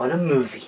on a movie.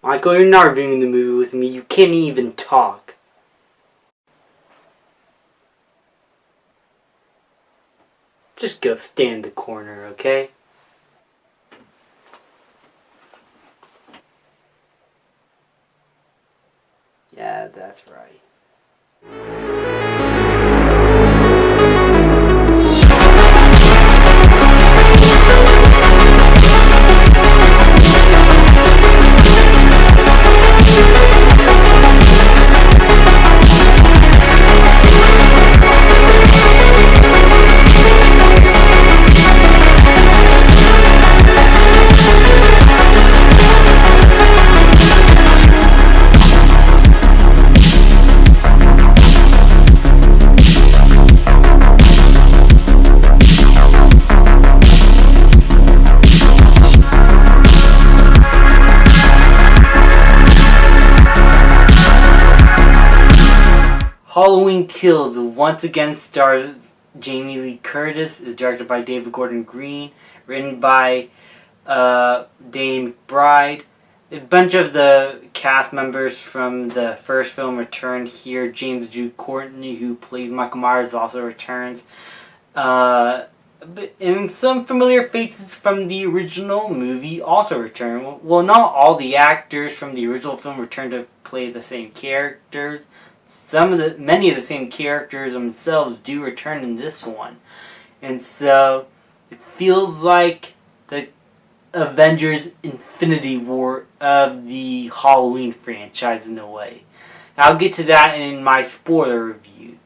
Michael, you're not reviewing the movie with me. You can't even talk. Just go stand in the corner, okay? Yeah, that's right. Halloween Kills once again stars Jamie Lee Curtis, is directed by David Gordon Green, written by Danny McBride. A bunch of the cast members from the first film return here. James Jude Courtney, who plays Michael Myers, also returns. And some familiar faces from the original movie also return. Well, not all the actors from the original film return to play the same characters. Many of the same characters themselves do return in this one. And so, it feels like the Avengers Infinity War of the Halloween franchise in a way. I'll get to that in my spoiler review.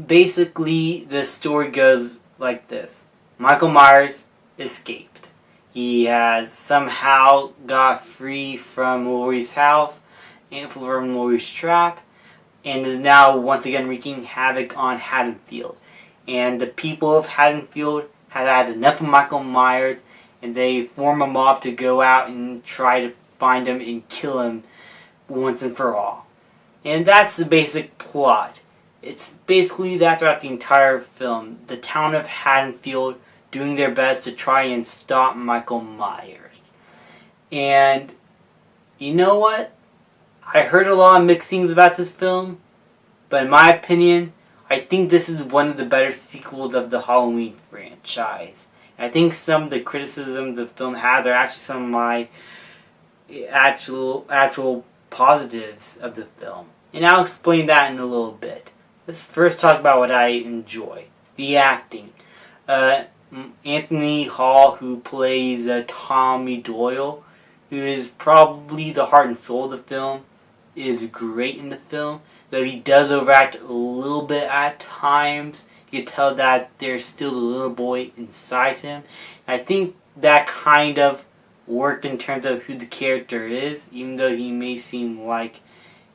Basically, the story goes like this. Michael Myers escaped. He has somehow got free from Laurie's house and from Laurie's trap, and is now once again wreaking havoc on Haddonfield. And the people of Haddonfield have had enough of Michael Myers, and they form a mob to go out and try to find him and kill him once and for all. And that's the basic plot. It's basically that throughout the entire film. The town of Haddonfield doing their best to try and stop Michael Myers. And you know what? I heard a lot of mixed things about this film, but in my opinion, I think this is one of the better sequels of the Halloween franchise. And I think some of the criticisms the film has are actually some of my actual positives of the film. And I'll explain that in a little bit. Let's first talk about what I enjoy. The acting. Anthony Hall, who plays Tommy Doyle, who is probably the heart and soul of the film, is great in the film, though he does overact a little bit at times. You can tell that there's still a little boy inside him. I think that kind of worked in terms of who the character is. Even though he may seem like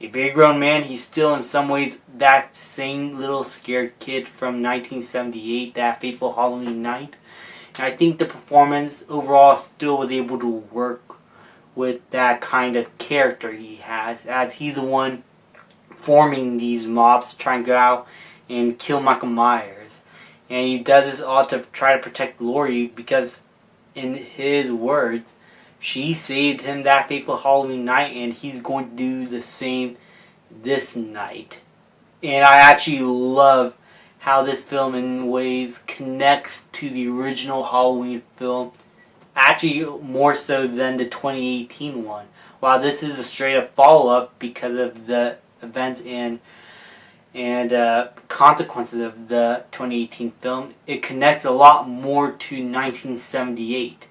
a very grown man, he's still in some ways that same little scared kid from 1978, that fateful Halloween night. And I think the performance overall still was able to work with that kind of character he has, as he's the one forming these mobs to try and go out and kill Michael Myers. And he does this all to try to protect Laurie because, in his words, she saved him that fateful Halloween night, and he's going to do the same this night. And I actually love how this film in ways connects to the original Halloween film, actually more so than the 2018 one. While this is a straight up follow-up because of the events and consequences of the 2018 film, it connects a lot more to 1978,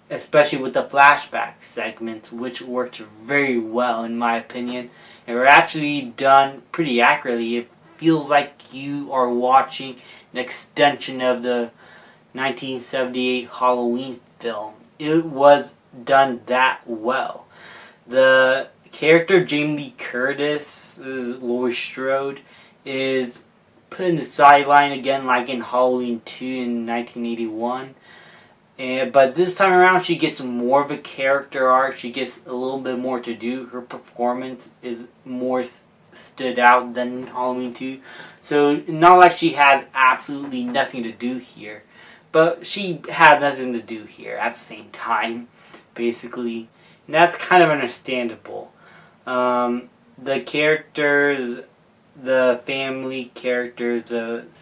especially with the flashback segments, which worked very well in my opinion, and were actually done pretty accurately. It feels like you are watching an extension of the 1978 Halloween film. It was done that well. The character Jamie Lee Curtis, Laurie Strode, is put in the sideline again, like in Halloween 2 in 1981. But this time around, she gets more of a character arc. She gets a little bit more to do. Her performance is more stood out than in Halloween 2. So, not like she has absolutely nothing to do here. But she had nothing to do here at the same time, basically. And that's kind of understandable. The characters, the family characters,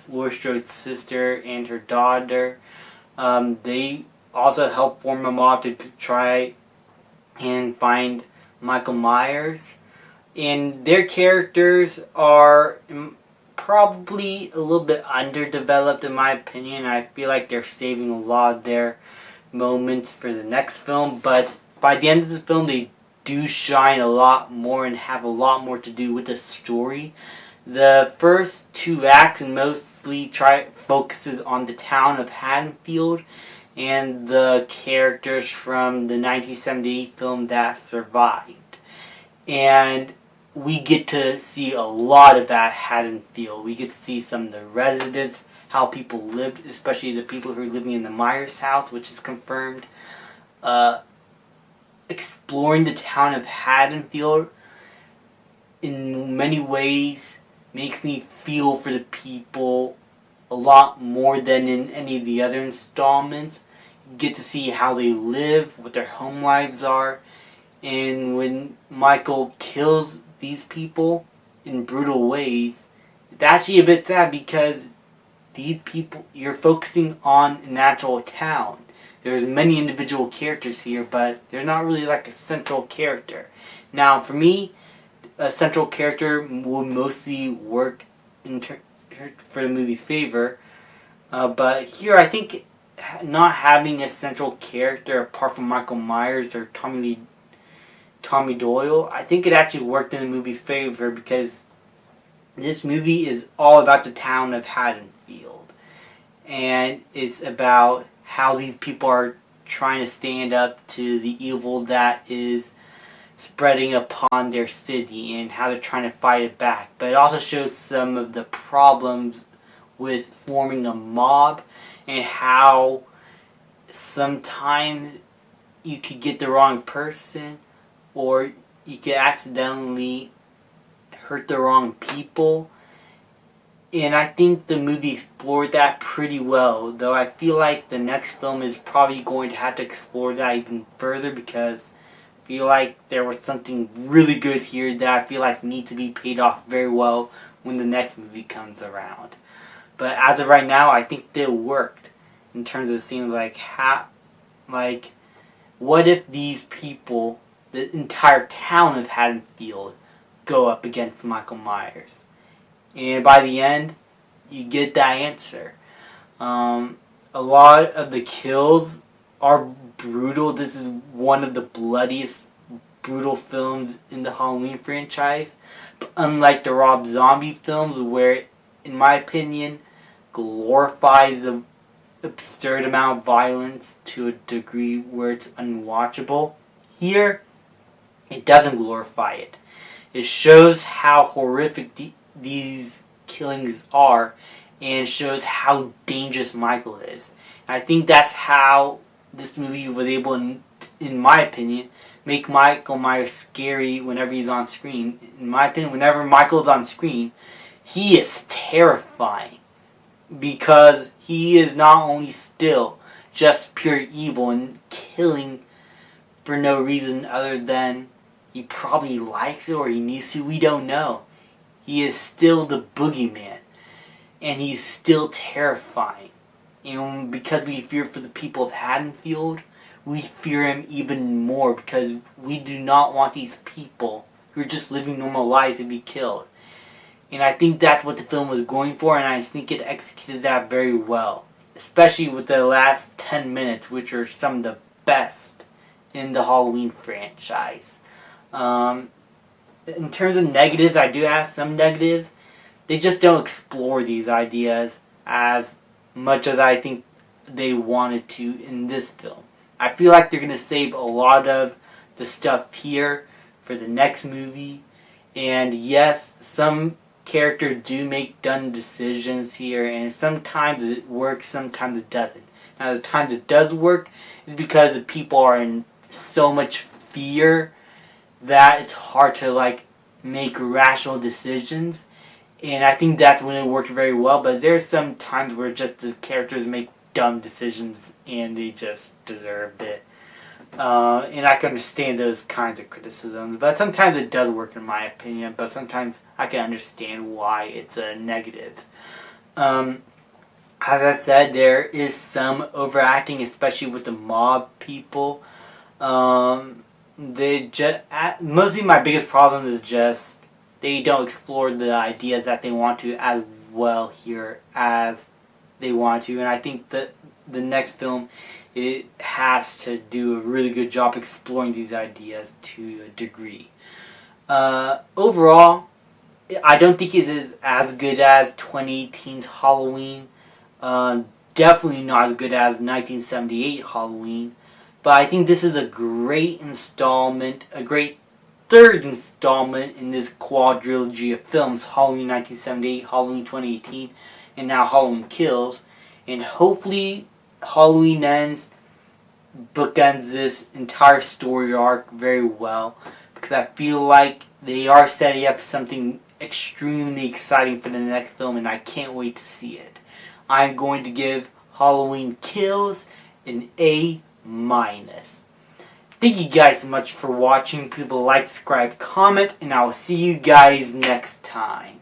Laurie Strode's sister and her daughter, they also help form a mob to try and find Michael Myers. And their characters are probably a little bit underdeveloped in my opinion. I feel like they're saving a lot of their moments for the next film. But by the end of the film, they do shine a lot more and have a lot more to do with the story. The first 2 acts mostly focuses on the town of Haddonfield and the characters from the 1978 film that survived. And we get to see a lot of that Haddonfield. We get to see some of the residents, how people lived, especially the people who are living in the Myers house, which is confirmed. Exploring the town of Haddonfield in many ways makes me feel for the people a lot more than in any of the other installments. You get to see how they live, what their home lives are, and when Michael kills these people in brutal ways, it's actually a bit sad because these people, you're focusing on an actual town. There's many individual characters here, but they're not really like a central character. Now, for me, a central character will mostly work for the movie's favor. But here, I think not having a central character apart from Michael Myers or Tommy Doyle, I think it actually worked in the movie's favor because this movie is all about the town of Haddonfield. And it's about how these people are trying to stand up to the evil that is spreading upon their city and how they're trying to fight it back. But it also shows some of the problems with forming a mob and how sometimes you could get the wrong person or you could accidentally hurt the wrong people. And I think the movie explored that pretty well, though I feel like the next film is probably going to have to explore that even further because I feel like there was something really good here that I feel like needs to be paid off very well when the next movie comes around. But as of right now, I think it worked in terms of seeing what if these people, the entire town of Haddonfield, go up against Michael Myers? And by the end, you get that answer. A lot of the kills are brutal. This is one of the bloodiest, brutal films in the Halloween franchise. But unlike the Rob Zombie films, where, in my opinion, glorifies an absurd amount of violence to a degree where it's unwatchable, here, it doesn't glorify it. It shows how horrific these killings are and shows how dangerous Michael is. And I think that's how this movie was able, in my opinion, make Michael Myers scary whenever he's on screen. In my opinion, whenever Michael's on screen, he is terrifying because he is not only still just pure evil and killing for no reason other than he probably likes it or he needs to, we don't know. He is still the boogeyman. And he's still terrifying. And because we fear for the people of Haddonfield, we fear him even more because we do not want these people who are just living normal lives to be killed. And I think that's what the film was going for, and I think it executed that very well. Especially with the last 10 minutes, which are some of the best in the Halloween franchise. In terms of negatives, I do have some negatives. They just don't explore these ideas as much as I think they wanted to in this film. I feel like they're going to save a lot of the stuff here for the next movie. And yes, some characters do make dumb decisions here, and sometimes it works, sometimes it doesn't. Now, the times it does work is because the people are in so much fear that it's hard to like make rational decisions, and I think that's when it worked very well. But there's some times where just the characters make dumb decisions and they just deserved it. And I can understand those kinds of criticisms, but sometimes it does work in my opinion, but sometimes I can understand why it's a negative. As I said, there is some overacting, especially with the mob people. They just mostly my biggest problem is just they don't explore the ideas that they want to as well here as they want to, and I think that the next film, it has to do a really good job exploring these ideas to a degree. Overall, I don't think it is as good as 2018's Halloween. Definitely not as good as 1978 Halloween. But I think this is a great installment, a great third installment in this quadrilogy of films: Halloween 1978, Halloween 2018, and now Halloween Kills. And hopefully Halloween Ends bookends this entire story arc very well, because I feel like they are setting up something extremely exciting for the next film, and I can't wait to see it. I'm going to give Halloween Kills an A-. Thank you guys so much for watching. People like, subscribe, comment, and I will see you guys next time.